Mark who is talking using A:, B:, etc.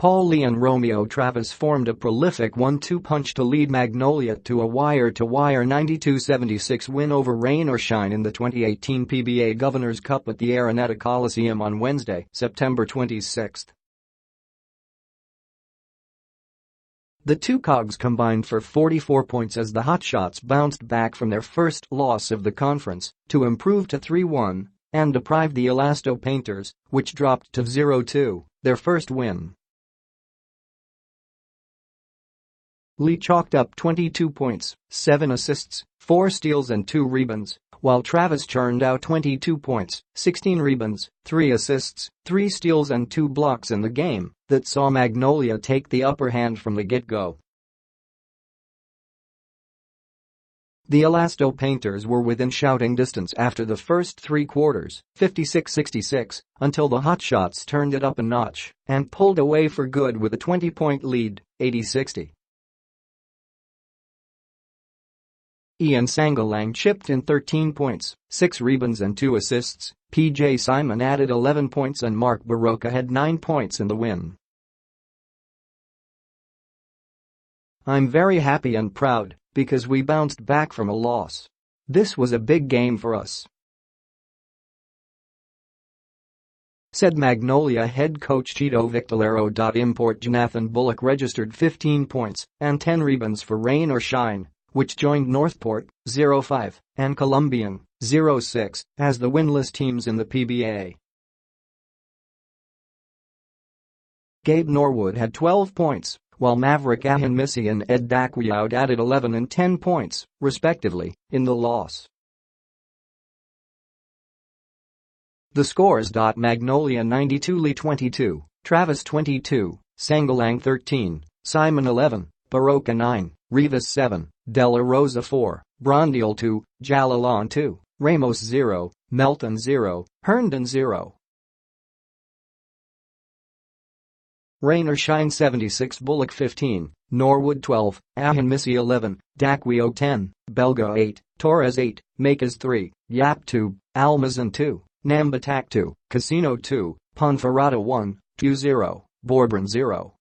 A: Lee and Romeo Travis formed a prolific 1-2 punch to lead Magnolia to a wire-to-wire 92-76 win over Rain or Shine in the 2018 PBA Governors Cup at the Araneta Coliseum on Wednesday, September 26. The two cogs combined for 44 points as the Hotshots bounced back from their first loss of the conference to improve to 3-1 and deprived the Elasto Painters, which dropped to 0-2, their first win. Lee chalked up 22 points, 7 assists, 4 steals and 2 rebounds, while Travis churned out 22 points, 16 rebounds, 3 assists, 3 steals and 2 blocks in the game that saw Magnolia take the upper hand from the get-go. The Elasto Painters were within shouting distance after the first 3 quarters, 56-66, until the Hotshots turned it up a notch and pulled away for good with a 20-point lead, 80-60. Sangalang chipped in 13 points, 6 rebounds and 2 assists, PJ Simon added 11 points and Mark Barroca had 9 points in the win. "I'm very happy and proud because we bounced back from a loss. This was a big game for us," said Magnolia head coach Chito Victorero. Import Jonathan Bullock registered 15 points and 10 rebounds for Rain or Shine, which joined Northport, 0-5, and Columbian, 0-6, as the winless teams in the PBA. Gabe Norwood had 12 points, while Maverick Ahinmisi and Ed Daquiaud added 11 and 10 points, respectively, in the loss. The scores: Magnolia 92, Lee 22, Travis 22, Sangalang 13, Simon 11, Barroca 9, Rivas 7, De La Rosa 4, Brondil 2, Jalalan 2, Ramos 0, Melton 0, Herndon 0. Rain or Shine 76, Bullock 15, Norwood 12, Ahinmisi 11, Daquio 10, Belga 8, Torres 8, Makers 3, Yap 2, Almazan 2, Nambatak 2, Casino 2, Ponferrada 1, Q 0, Borbran 0.